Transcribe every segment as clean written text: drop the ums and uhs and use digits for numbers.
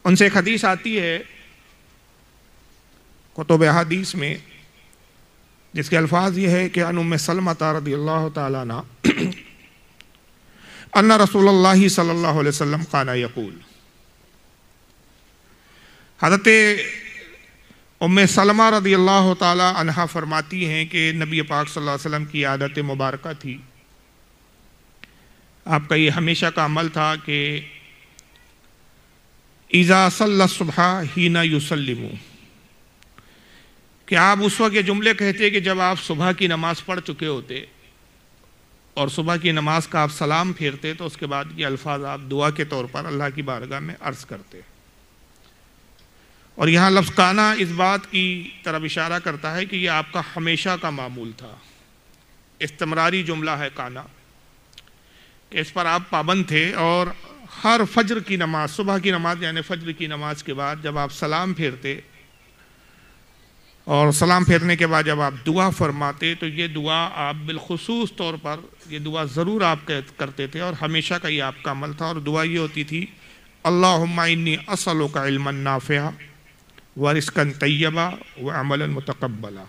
ان سے ایک حدیث آتی ہے کتب حدیث میں، جس کے الفاظ یہ ہے کہ ان ام سلمہ رضی اللہ تعالیٰ عنہ ان رسول اللہ صلی اللہ علیہ وسلم کان یقول، حضرت ام سلمہ رضی اللہ تعالیٰ عنہ فرماتی ہیں کہ نبی پاک صلی اللہ علیہ وسلم کی عادت مبارکہ تھی، آپ کا یہ ہمیشہ کا عمل تھا کہ اذا صلی الصبح حین یسلم، کہ آپ اس وقت یہ جملے کہتے کہ جب آپ صبح کی نماز پڑھ چکے ہوتے اور صبح کی نماز کا آپ سلام پھیرتے تو اس کے بعد یہ الفاظ آپ دعا کے طور پر اللہ کی بارگاہ میں عرض کرتے۔ اور یہاں لفظ کانا اس بات کی طرف اشارہ کرتا ہے کہ یہ آپ کا ہمیشہ کا معمول تھا، استمراری جملہ ہے کانا، کہ اس پر آپ پابند تھے، اور ہر فجر کی نماز، صبح کی نماز یعنی فجر کی نماز کے بعد جب آپ سلام پھیرتے اور سلام پھیرنے کے بعد جب آپ دعا فرماتے تو یہ دعا آپ بالخصوص طور پر یہ دعا ضرور آپ کرتے تھے، اور ہمیشہ کا یہ آپ کا عمل تھا، اور دعا یہ ہوتی تھی اللہم انی اسألک علما نافعا ورزقا طیبا وعملا متقبلا۔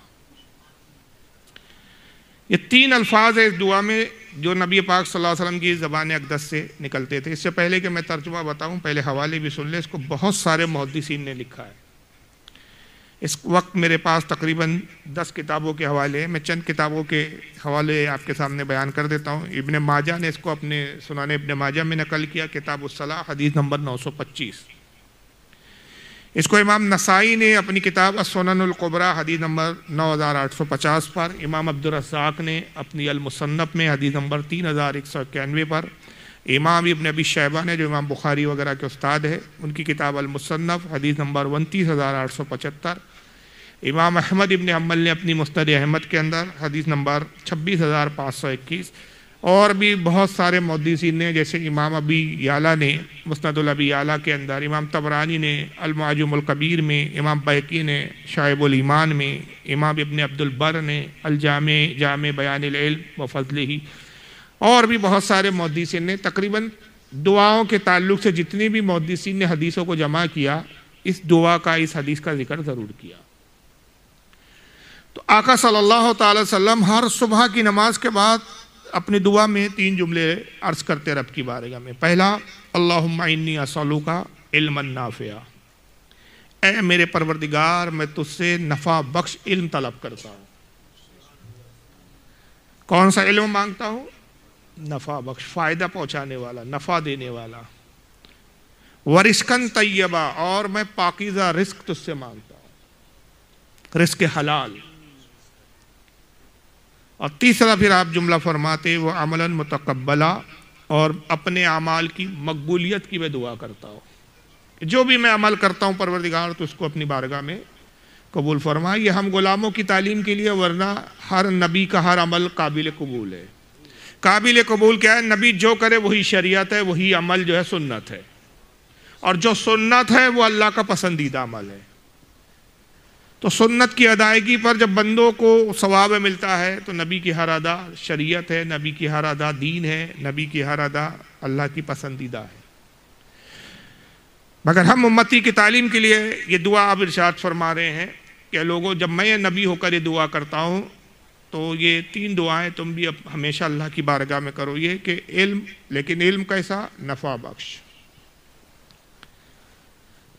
یہ تین الفاظ ہیں اس دعا میں جو نبی پاک صلی اللہ علیہ وسلم کی زبان اقدس سے نکلتے تھے۔ اس سے پہلے کہ میں ترجمہ بتاؤں پہلے حوالے بھی سن لیں، اس کو بہت سارے محدثین نے لکھا ہے۔ اس وقت میرے پاس تقریباً 10 کتابوں کے حوالے ہیں، میں چند کتابوں کے حوالے آپ کے سامنے بیان کر دیتا ہوں۔ ابن ماجہ نے اس کو اپنے سنن ابن ماجہ میں نقل کیا، کتاب الصلاۃ حدیث نمبر 925۔ اس کو امام نسائی نے اپنی کتاب السنن الکبریٰ حدیث نمبر 9850 پر، امام عبد الرزاق نے اپنی المصنف میں حدیث نمبر 3191 پر، امام ابن ابی شیبہ نے جو امام بخاری وغیرہ کے استاد ہے ان کی کتاب المصنف حدیث نمبر 29875، امام احمد ابن حنبل نے اپنی مسند احمد کے اندر حدیث نمبر 26521، اور بھی بہت سارے محدثین نے جیسے امام ابی یعلا نے مسند الابی یعلا کے اندر، امام طبرانی نے المعجم الکبیر میں، امام بیہقی نے شعب الایمان میں، امام ابن عبد البر نے الجامع جامع بیان العلم و فضلہ، اور بھی بہت سارے محدثین نے تقریباً دعاؤں کے تعلق سے جتنی بھی محدثین نے حدیثوں کو جمع کیا، اس دعا کا اس حدیث کا ذکر ضرور کیا۔ تو آقا صلی اللہ تعالی وسلم ہر صبح کی نماز کے بعد اپنی دعا میں 3 جملے عرض کرتے رب کی بارگاہ میں۔ پہلا، اللہم انی اسألک علما نافعا، اے میرے پروردگار میں تجھ سے نفع بخش علم طلب کرتا ہوں۔ کون سا علم مانگتا ہوں؟ نفع بخش، فائدہ پہنچانے والا، نفع دینے والا۔ ورزقا طیبا، اور میں پاکیزہ رزق تجھ سے مانگتا ہوں، رزق حلال۔ اور تیسرا پھر آپ جملہ فرماتے وہ عملا متقبلا، اور اپنے اعمال کی مقبولیت کی میں دعا کرتا ہوں، جو بھی میں عمل کرتا ہوں پروردگار تو اس کو اپنی بارگاہ میں قبول فرما۔ یہ ہم غلاموں کی تعلیم کے لیے، ورنہ ہر نبی کا ہر عمل قابل قبول ہے۔ قابل قبول کیا ہے؟ نبی جو کرے وہی شریعت ہے، وہی عمل جو ہے سنت ہے، اور جو سنت ہے وہ اللہ کا پسندیدہ عمل ہے۔ تو سنت کی ادائیگی پر جب بندوں کو ثواب ملتا ہے تو نبی کی ہر ادا شریعت ہے، نبی کی ہر ادا دین ہے، نبی کی ہر ادا اللہ کی پسندیدہ ہے۔ مگر ہم امتی کی تعلیم کے لیے یہ دعا آپ ارشاد فرما رہے ہیں کہ لوگوں جب میں نبی ہو کر یہ دعا کرتا ہوں تو یہ 3 دعائیں تم بھی ہمیشہ اللہ کی بارگاہ میں کرو، یہ کہ علم، لیکن علم کیسا؟ نفع بخش۔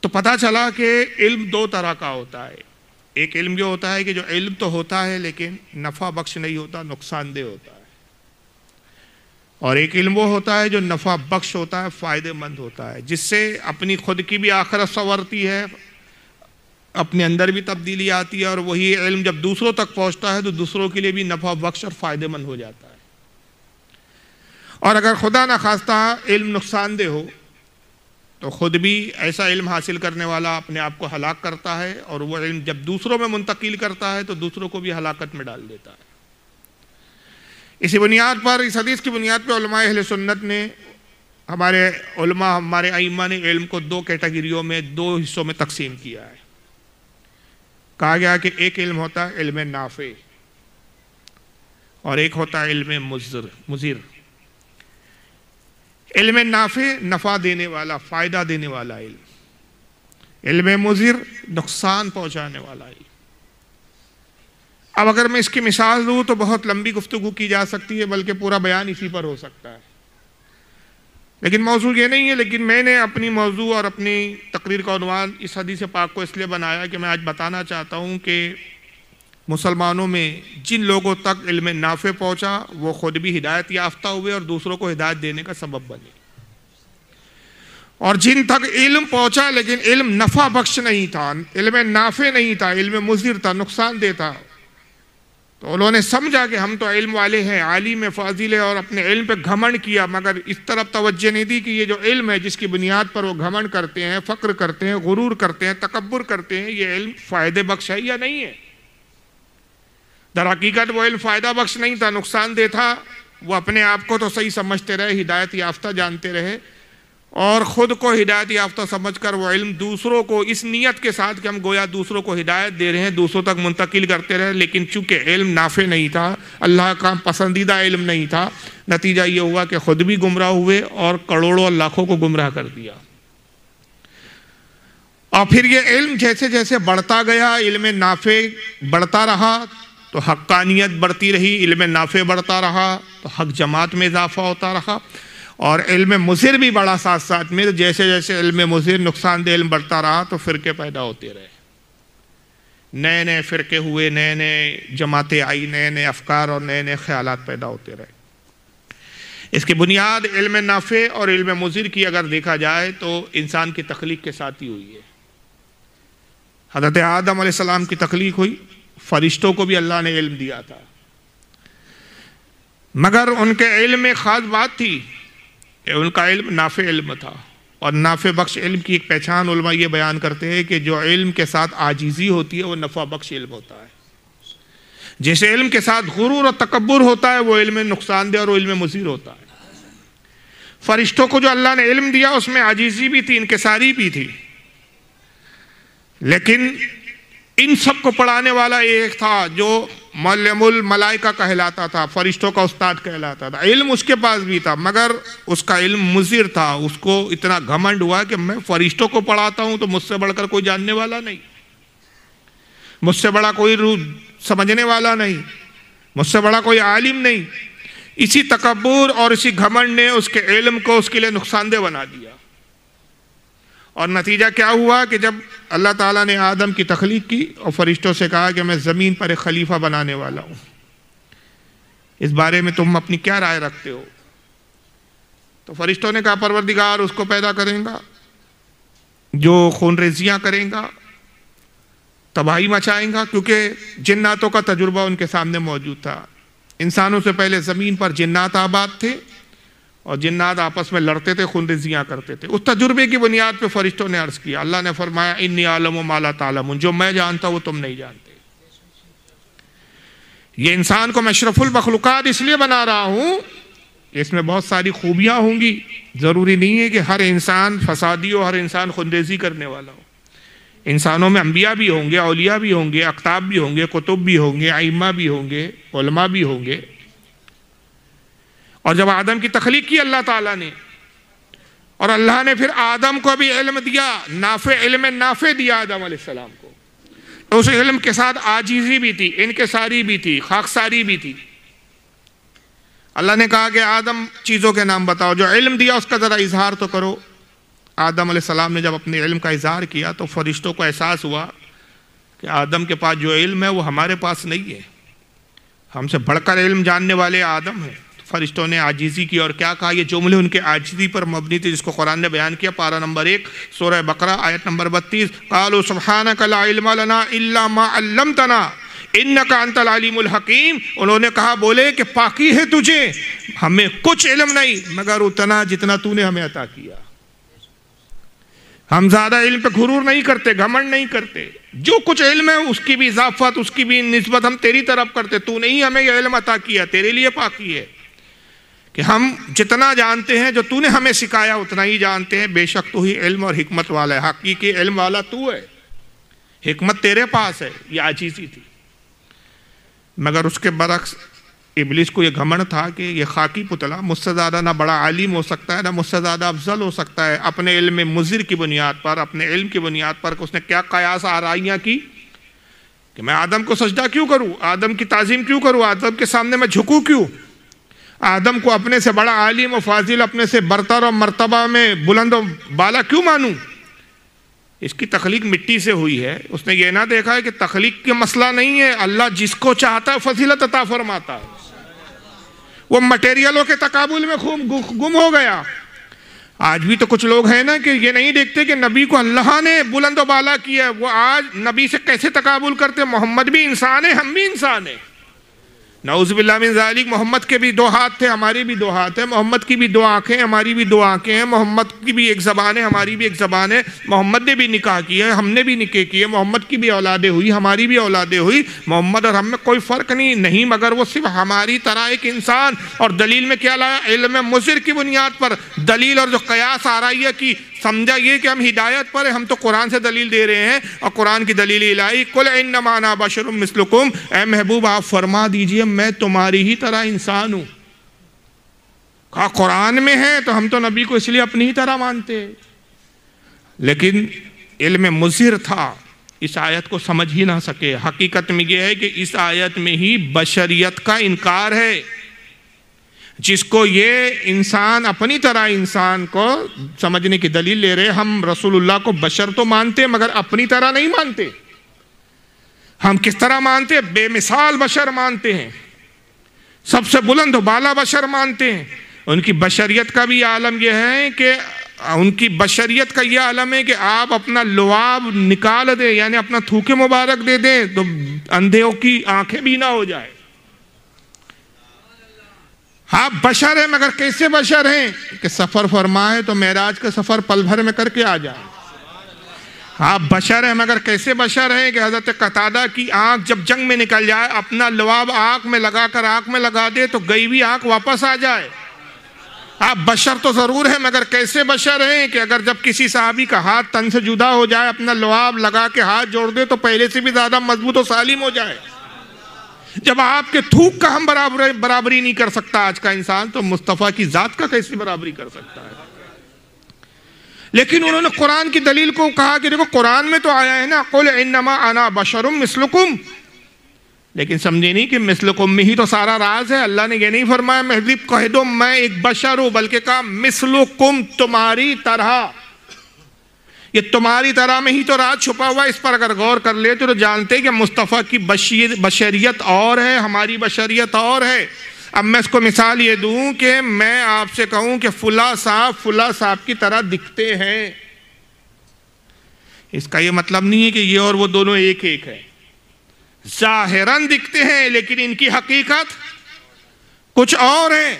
تو پتہ چلا کہ علم 2 طرح کا ہوتا ہے۔ ایک علم یہ ہوتا ہے کہ جو علم تو ہوتا ہے لیکن نفع بخش نہیں ہوتا، نقصان دہ ہوتا ہے، اور ایک علم وہ ہوتا ہے جو نفع بخش ہوتا ہے، فائدہ مند ہوتا ہے، جس سے اپنی خود کی بھی آخرت سنورتی ہے، اپنے اندر بھی تبدیلی آتی ہے، اور وہی علم جب دوسروں تک پہنچتا ہے تو دوسروں کے لیے بھی نفع بخش اور فائدہ مند ہو جاتا ہے۔ اور اگر خدا نخواستہ علم نقصان دہ ہو تو خود بھی ایسا علم حاصل کرنے والا اپنے آپ کو ہلاک کرتا ہے، اور وہ علم جب دوسروں میں منتقل کرتا ہے تو دوسروں کو بھی ہلاکت میں ڈال دیتا ہے۔ اسی بنیاد پر، اس حدیث کی بنیاد پہ علماء اہل سنت نے، ہمارے علماء، ہمارے ائمہ نے علم کو 2 کیٹیگریوں میں، 2 حصوں میں تقسیم کیا ہے۔ کہا گیا کہ ایک علم ہوتا ہے علم نافع، اور ایک ہوتا ہے علم مضر۔ علم نافع، نفع دینے والا، فائدہ دینے والا علم، علم مضر نقصان پہنچانے والا ہے۔ اب اگر میں اس کی مثال دوں تو بہت لمبی گفتگو کی جا سکتی ہے، بلکہ پورا بیان اسی پر ہو سکتا ہے، لیکن موضوع یہ نہیں ہے۔ لیکن میں نے اپنی موضوع اور اپنی تقریر کا عنوان اس حدیث پاک کو اس لیے بنایا کہ میں آج بتانا چاہتا ہوں کہ مسلمانوں میں جن لوگوں تک علم نافع پہنچا وہ خود بھی ہدایت یافتہ ہوئے اور دوسروں کو ہدایت دینے کا سبب بنے، اور جن تک علم پہنچا لیکن علم نفع بخش نہیں تھا، علم نافع نہیں تھا، علم مضر تھا، نقصان دہ تھا، تو انہوں نے سمجھا کہ ہم تو علم والے ہیں، عالم فاضل ہے، اور اپنے علم پہ گھمنڈ کیا، مگر اس طرف توجہ نہیں دی کہ یہ جو علم ہے جس کی بنیاد پر وہ گھمنڈ کرتے ہیں، فخر کرتے ہیں، غرور کرتے ہیں، تکبر کرتے ہیں، یہ علم فائدے بخش ہے یا نہیں ہے۔ در حقیقت وہ علم فائدہ بخش نہیں تھا، نقصان دہ تھا۔ وہ اپنے آپ کو تو صحیح سمجھتے رہے، ہدایت یافتہ جانتے رہے، اور خود کو ہدایت یافتہ سمجھ کر وہ علم دوسروں کو اس نیت کے ساتھ کہ ہم گویا دوسروں کو ہدایت دے رہے ہیں، دوسروں تک منتقل کرتے رہے، لیکن چونکہ علم نافع نہیں تھا، اللہ کا پسندیدہ علم نہیں تھا، نتیجہ یہ ہوا کہ خود بھی گمراہ ہوئے اور کروڑوں لاکھوں کو گمراہ کر دیا۔ اور پھر یہ علم جیسے جیسے بڑھتا گیا، علم نافع بڑھتا رہا تو حقانیت بڑھتی رہی، علم نافع بڑھتا رہا تو حق جماعت میں اضافہ ہوتا رہا، اور علم مضر بھی بڑا ساتھ ساتھ میں، جیسے جیسے علم مضر نقصان دہ علم بڑھتا رہا تو فرقے پیدا ہوتے رہے، نئے نئے فرقے ہوئے، نئے نئے جماعتیں آئی، نئے نئے افکار اور نئے نئے خیالات پیدا ہوتے رہے۔ اس کی بنیاد علم نافع اور علم مضر کی اگر دیکھا جائے تو انسان کی تخلیق کے ساتھ ہی ہوئی ہے۔ حضرت آدم علیہ السلام کی تخلیق ہوئی، فرشتوں کو بھی اللہ نے علم دیا تھا، مگر ان کے علم میں خاص بات تھی کہ ان کا علم نافع علم تھا، اور نافع بخش علم کی ایک پہچان علماء یہ بیان کرتے ہیں کہ جو علم کے ساتھ عاجزی ہوتی ہے وہ نفع بخش علم ہوتا ہے، جیسے علم کے ساتھ غرور اور تکبر ہوتا ہے وہ علم نقصان دہ اور وہ علم مضر ہوتا ہے۔ فرشتوں کو جو اللہ نے علم دیا اس میں عاجزی بھی تھی، انکساری بھی تھی، لیکن ان سب کو پڑھانے والا ایک تھا جو معلم الملائکہ کہلاتا تھا، فرشتوں کا استاد کہلاتا تھا، علم اس کے پاس بھی تھا، مگر اس کا علم مضر تھا، اس کو اتنا گھمنڈ ہوا کہ میں فرشتوں کو پڑھاتا ہوں تو مجھ سے بڑھ کر کوئی جاننے والا نہیں، مجھ سے بڑا کوئی سمجھنے والا نہیں، مجھ سے بڑا کوئی عالم نہیں۔ اسی تکبر اور اسی گھمنڈ نے اس کے علم کو اس کے لیے نقصان دہ بنا دیا، اور نتیجہ کیا ہوا کہ جب اللہ تعالیٰ نے آدم کی تخلیق کی اور فرشتوں سے کہا کہ میں زمین پر ایک خلیفہ بنانے والا ہوں، اس بارے میں تم اپنی کیا رائے رکھتے ہو؟ تو فرشتوں نے کہا پروردگار اس کو پیدا کریں گا جو خون ریزیاں کریں گا، تباہی مچائیں گا، کیونکہ جناتوں کا تجربہ ان کے سامنے موجود تھا۔ انسانوں سے پہلے زمین پر جنات آباد تھے، اور جنات آپس میں لڑتے تھے، خون ریزیاں کرتے تھے۔ اس تجربے کی بنیاد پہ فرشتوں نے عرض کیا، اللہ نے فرمایا انی اعلم ما لا تعلمون، جو میں جانتا ہوں وہ تم نہیں جانتے۔ یہ انسان کو میں اشرف المخلوقات اس لیے بنا رہا ہوں، اس میں بہت ساری خوبیاں ہوں گی، ضروری نہیں ہے کہ ہر انسان فسادی ہو، ہر انسان خون ریزی کرنے والا ہو۔ انسانوں میں انبیاء بھی ہوں گے، اولیاء بھی ہوں گے، اقطاب بھی ہوں گے، کتب بھی ہوں گے، ائمہ بھی ہوں گے، علماء بھی ہوں گے۔ اور جب آدم کی تخلیق کی اللہ تعالیٰ نے، اور اللہ نے پھر آدم کو بھی علم دیا، نافع علم نافع دیا آدم علیہ السلام کو، تو اس علم کے ساتھ عاجزی بھی تھی، انکساری بھی تھی، خاکساری بھی تھی۔ اللہ نے کہا کہ آدم چیزوں کے نام بتاؤ، جو علم دیا اس کا ذرا اظہار تو کرو۔ آدم علیہ السلام نے جب اپنے علم کا اظہار کیا تو فرشتوں کو احساس ہوا کہ آدم کے پاس جو علم ہے وہ ہمارے پاس نہیں ہے، ہم سے بڑھ کر علم جاننے والے آدم ہیں۔ فرشتوں نے عاجزی کی، اور کیا کہا؟ یہ جملے ان کے عاجزی پر مبنی تھے جس کو قرآن نے بیان کیا، پارہ نمبر 1 سورہ بقرہ آیت نمبر 32، قالوا سبحانک لا علم لنا الا ما علمتنا انک انت العلیم الحکیم۔ انہوں نے کہا، بولے کہ پاکی ہے تجھے، ہمیں کچھ علم نہیں مگر اتنا جتنا تو نے ہمیں عطا کیا۔ ہم زیادہ علم پہ غرور نہیں کرتے، گھمنڈ نہیں کرتے، جو کچھ علم ہے اس کی بھی اضافت، اس کی بھی نسبت ہم تیری طرف کرتے۔ تو نے ہی ہمیں یہ علم عطا کیا، تیرے لیے پاکی ہے کہ ہم جتنا جانتے ہیں، جو تو نے ہمیں سکھایا اتنا ہی جانتے ہیں۔ بے شک تو ہی علم اور حکمت والا ہے، حقیقی علم والا تو ہے، حکمت تیرے پاس ہے۔ یہ عاجزی تھی، مگر اس کے برعکس ابلیس کو یہ گھمنڈ تھا کہ یہ خاکی پتلا مجھ سے زیادہ نہ بڑا عالم ہو سکتا ہے نہ مجھ سے زیادہ افضل ہو سکتا ہے. اپنے علم مضر کی بنیاد پر، اپنے علم کی بنیاد پر اس نے کیا قیاس آرائیاں کی کہ میں آدم کو سجدہ کیوں کروں، آدم کی تعظیم کیوں کروں، آدم کے سامنے میں جھکوں کیوں، آدم کو اپنے سے بڑا عالم و فاضل، اپنے سے برتر و مرتبہ میں بلند و بالا کیوں مانوں. اس کی تخلیق مٹی سے ہوئی ہے. اس نے یہ نہ دیکھا ہے کہ تخلیق کا مسئلہ نہیں ہے، اللہ جس کو چاہتا ہے فضیلت عطا فرماتا ہے. وہ مٹیریلوں کے تقابل میں خوب گم ہو گیا. آج بھی تو کچھ لوگ ہیں نا کہ یہ نہیں دیکھتے کہ نبی کو اللہ نے بلند و بالا کیا ہے. وہ آج نبی سے کیسے تقابل کرتے، محمد بھی انسان ہے، ہم بھی انسان ہیں. نعوذ باللہ من ذالک. محمد کے بھی 2 ہاتھ تھے، ہمارے بھی 2 ہاتھ ہیں. محمد کی بھی 2 آنکھیں، ہماری بھی 2 آنکھیں ہیں. محمد کی بھی ایک زبان ہے، ہماری بھی ایک زبان ہے. محمد نے بھی نکاح کیا ہے، ہم نے بھی نکاح کیے. محمد کی بھی اولادیں ہوئی، ہماری بھی اولادیں ہوئی. محمد اور ہم میں کوئی فرق نہیں مگر وہ صرف ہماری طرح ایک انسان. اور دلیل میں کیا لایا؟ علم مضر کی بنیاد پر دلیل. اور جو قیاس آرائیہ کی سمجھا یہ کہ ہم ہدایت پر ہیں، ہم تو قرآن سے دلیل دے رہے ہیں اور قرآن کی دلیل الہی. قل انما انا بشر مثلکم، اے محبوب آپ فرما دیجئے میں تمہاری ہی طرح انسان ہوں. کہا قرآن میں ہے تو ہم تو نبی کو اس لیے اپنی ہی طرح مانتے. لیکن علم مضر تھا، اس آیت کو سمجھ ہی نہ سکے. حقیقت میں یہ ہے کہ اس آیت میں ہی بشریت کا انکار ہے. جس کو یہ انسان اپنی طرح انسان کو سمجھنے کی دلیل لے رہے، ہم رسول اللہ کو بشر تو مانتے مگر اپنی طرح نہیں مانتے. ہم کس طرح مانتے؟ بے مثال بشر مانتے ہیں، سب سے بلند و بالا بشر مانتے ہیں. ان کی بشریت کا بھی عالم یہ ہے کہ ان کی بشریت کا یہ عالم ہے کہ آپ اپنا لعاب نکال دیں، یعنی اپنا تھوکے مبارک دے دیں تو اندھوں کی آنکھیں بھی نہ ہو جائے. آپ بشر ہیں مگر کیسے بشر ہیں کہ سفر فرمائے تو معراج کا سفر پل بھر میں کر کے آ جائے. آپ بشر ہیں مگر کیسے بشر ہیں کہ حضرت قتادہ کی آنکھ جب جنگ میں نکل جائے اپنا لعاب آنکھ میں لگا کر آنکھ میں لگا دے تو گئی بھی آنکھ واپس آ جائے. آپ بشر تو ضرور ہیں مگر کیسے بشر ہیں کہ اگر جب کسی صحابی کا ہاتھ تن سے جدا ہو جائے اپنا لعاب لگا کے ہاتھ جوڑ دے تو پہلے سے بھی زیادہ مضبوط و سالم ہو جائے. جب آپ کے تھوک کا ہم برابری نہیں کر سکتا آج کا انسان تو مصطفیٰ کی ذات کا کیسی برابری کر سکتا ہے. لیکن انہوں نے قرآن کی دلیل کو کہا کہ دیکھو قرآن میں تو آیا ہے نا قل انما انا بشر مثلکم، لیکن سمجھے نہیں کہ مثلکم میں ہی تو سارا راز ہے. اللہ نے یہ نہیں فرمایا محض کہہ دو میں ایک بشر ہوں، بلکہ کہا مثلکم تمہاری طرح. یہ تمہاری طرح میں ہی تو راز چھپا ہوا ہے. اس پر اگر غور کر لے تو جانتے کہ مصطفیٰ کی بشریت اور ہے، ہماری بشریت اور ہے. اب میں اس کو مثال یہ دوں کہ میں آپ سے کہوں کہ فلاں صاحب کی طرح دکھتے ہیں، اس کا یہ مطلب نہیں ہے کہ یہ اور وہ دونوں ایک ہے. ظاہراً دکھتے ہیں لیکن ان کی حقیقت کچھ اور ہے.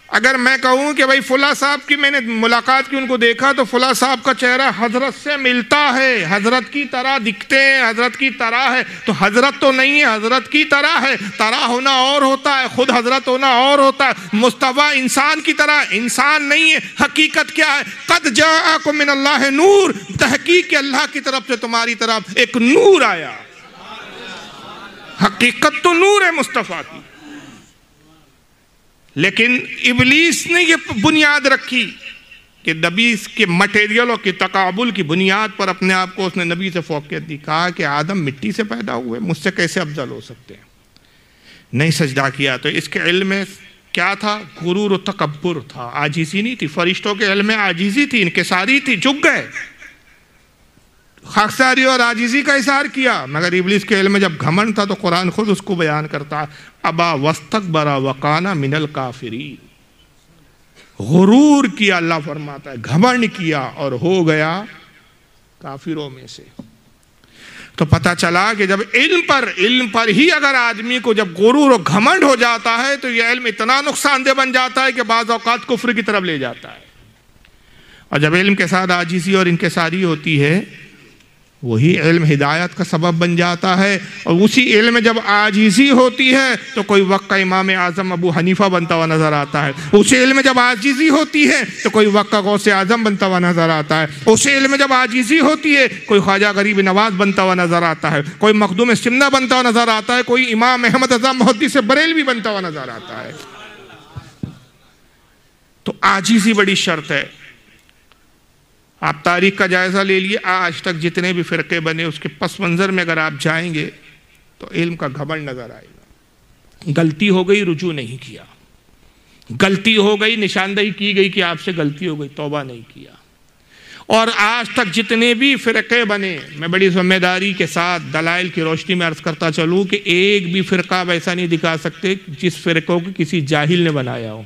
اگر میں کہوں کہ بھائی فلاں صاحب کی میں نے ملاقات کی، ان کو دیکھا تو فلاں صاحب کا چہرہ حضرت سے ملتا ہے، حضرت کی طرح دکھتے ہیں، حضرت کی طرح ہے، تو حضرت تو نہیں ہے، حضرت کی طرح ہے. طرح ہونا اور ہوتا ہے، خود حضرت ہونا اور ہوتا ہے. مصطفیٰ انسان کی طرح انسان نہیں ہے. حقیقت کیا ہے؟ قد جاءکم من اللہ نور، تحقیق کہ اللہ کی طرف سے تمہاری طرف ایک نور آیا. حقیقت تو نور ہے مصطفیٰ کی. لیکن ابلیس نے یہ بنیاد رکھی کہ نبی کے مٹیریلوں کے تقابل کی بنیاد پر اپنے آپ کو اس نے نبی سے فوقیت دی. کہا کہ آدم مٹی سے پیدا ہوئے، مجھ سے کیسے افضل ہو سکتے ہیں. نہیں سجدہ کیا. تو اس کے علم میں کیا تھا؟ غرور و تکبر تھا، عاجزی نہیں تھی. فرشتوں کے علم میں عاجزی تھی، انکساری تھی، جھک گئے، خاکساری اور عاجزی کا اظہار کیا. مگر ابلیس کے علم میں جب گھمنڈ تھا تو قرآن خود اس کو بیان کرتا، ابا واستکبر وکان من الکافرین. غرور کیا، اللہ فرماتا ہے گھمنڈ کیا اور ہو گیا کافروں میں سے. تو پتہ چلا کہ جب علم پر ہی اگر آدمی کو جب غرور و گھمنڈ ہو جاتا ہے تو یہ علم اتنا نقصان دہ بن جاتا ہے کہ بعض اوقات کفر کی طرف لے جاتا ہے. اور جب علم کے ساتھ عاجزی اور انکساری ہوتی ہے وہی علم ہدایت کا سبب بن جاتا ہے، اور اسی علم میں جب عاجزی ہوتی ہے تو کوئی وقت کا امام اعظم ابو حنیفہ بنتا ہوا نظر آتا ہے، اسی علم میں جب عاجزی ہوتی ہے تو کوئی وقت کا غوث اعظم بنتا ہوا نظر آتا ہے، اسی علم میں جب عاجزی ہوتی ہے کوئی خواجہ غریب نواز بنتا ہوا نظر آتا ہے، کوئی مخدوم سمنہ بنتا ہوا نظر آتا ہے، کوئی امام احمد رضا محدث بریلوی بنتا ہوا نظر آتا ہے۔ تو عاجزی بڑی شرط ہے۔ آپ تاریخ کا جائزہ لے لیے، آج تک جتنے بھی فرقے بنے اس کے پس منظر میں اگر آپ جائیں گے تو علم کا گھمنڈ نظر آئے گا۔ غلطی ہو گئی، رجوع نہیں کیا، غلطی ہو گئی، نشاندہی کی گئی کہ آپ سے غلطی ہو گئی، توبہ نہیں کیا۔ اور آج تک جتنے بھی فرقے بنے، میں بڑی ذمہ داری کے ساتھ دلائل کی روشنی میں عرض کرتا چلوں کہ ایک بھی فرقہ آپ ایسا نہیں دکھا سکتے جس فرقوں کو کسی جاہل نے بنایا ہو۔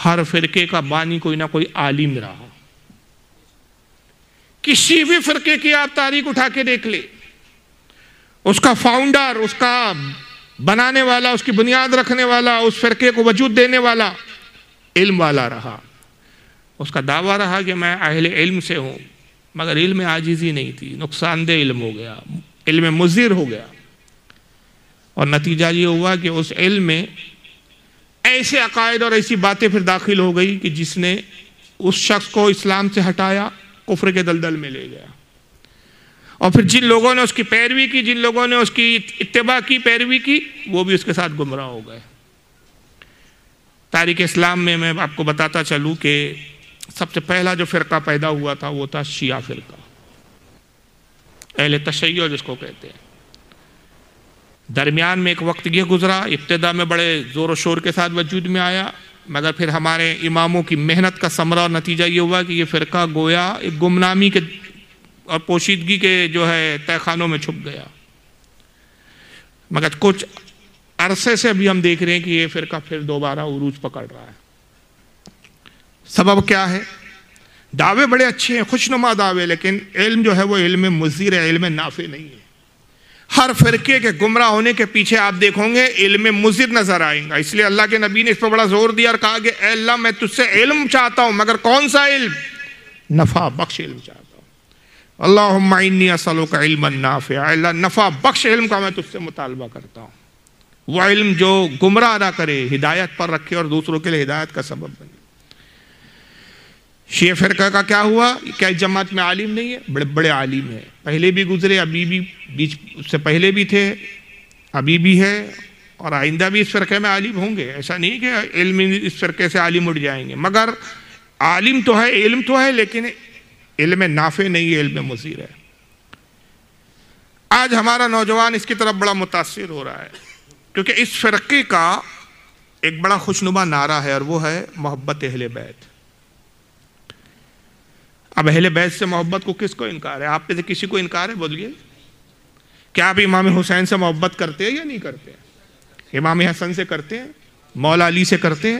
ہر فرقے کا بانی کوئی نہ کوئی عالم رہا۔ کسی بھی فرقے کی آپ تاریخ اٹھا کے دیکھ لے، اس کا فاؤنڈر، اس کا بنانے والا، اس کی بنیاد رکھنے والا، اس فرقے کو وجود دینے والا علم والا رہا۔ اس کا دعویٰ رہا کہ میں اہل علم سے ہوں، مگر علم عاجزی نہیں تھی، نقصان دہ علم ہو گیا، علم مضر ہو گیا، اور نتیجہ یہ ہوا کہ اس علم میں ایسے عقائد اور ایسی باتیں پھر داخل ہو گئی کہ جس نے اس شخص کو اسلام سے ہٹایا، کفر کے دلدل میں لے گیا۔ اور پھر جن لوگوں نے اس کی پیروی کی، جن لوگوں نے اس کی اتباع کی، پیروی کی، وہ بھی اس کے ساتھ گمراہ ہو گئے۔ تاریخ اسلام میں آپ کو بتاتا چلوں کہ سب سے پہلا جو فرقہ پیدا ہوا تھا وہ تھا شیعہ فرقہ، اہل تشیع جس کو کہتے ہیں۔ درمیان میں ایک وقت یہ گزرا، ابتدا میں بڑے زور و شور کے ساتھ وجود میں آیا، مگر پھر ہمارے اماموں کی محنت کا ثمرہ اور نتیجہ یہ ہوا کہ یہ فرقہ گویا ایک گمنامی کے اور پوشیدگی کے جو ہے تہہ خانوں میں چھپ گیا۔ مگر کچھ عرصے سے ابھی ہم دیکھ رہے ہیں کہ یہ فرقہ پھر دوبارہ عروج پکڑ رہا ہے۔ سبب کیا ہے؟ دعوے بڑے اچھے ہیں، خوشنما دعوے، لیکن علم جو ہے وہ علم مضر ہے، علم نافع نہیں ہے۔ ہر فرقے کے گمراہ ہونے کے پیچھے آپ دیکھیں گے علم مضر نظر آئیں گا۔ اس لیے اللہ کے نبی نے اس پر بڑا زور دیا اور کہا کہ اے اللہ میں تجھ سے علم چاہتا ہوں، مگر کون سا علم؟ نفع بخش علم چاہتا ہوں۔ اللہم انی اسألک علما نافعا، اللہ نفع بخش علم کا میں تجھ سے مطالبہ کرتا ہوں، وہ علم جو گمراہ نہ کرے، ہدایت پر رکھے اور دوسروں کے لیے ہدایت کا سبب بنے۔ شیعہ فرقہ کا کیا ہوا؟ کیا جماعت میں عالم نہیں ہے؟ بڑے بڑے عالم ہیں، پہلے بھی گزرے، ابھی بھی اس سے پہلے بھی تھے، ابھی بھی ہے، اور آئندہ بھی اس فرقے میں عالم ہوں گے۔ ایسا نہیں کہ علم اس فرقے سے عالم اٹھ جائیں گے، مگر عالم تو ہے، علم تو ہے، لیکن علم نافع نہیں ہے، علم مضر ہے۔ آج ہمارا نوجوان اس کی طرف بڑا متاثر ہو رہا ہے، کیونکہ اس فرقے کا ایک بڑا خوشنما نعرہ ہے، اور وہ ہے محبت اہل بیت۔ اب اہل بیت سے محبت کو کس کو انکار ہے؟ آپ میں سے کسی کو انکار ہے؟ بولیے، کیا آپ امام حسین سے محبت کرتے ہیں یا نہیں کرتے ہیں؟ امام حسن سے کرتے ہیں؟ مولا علی سے کرتے ہیں؟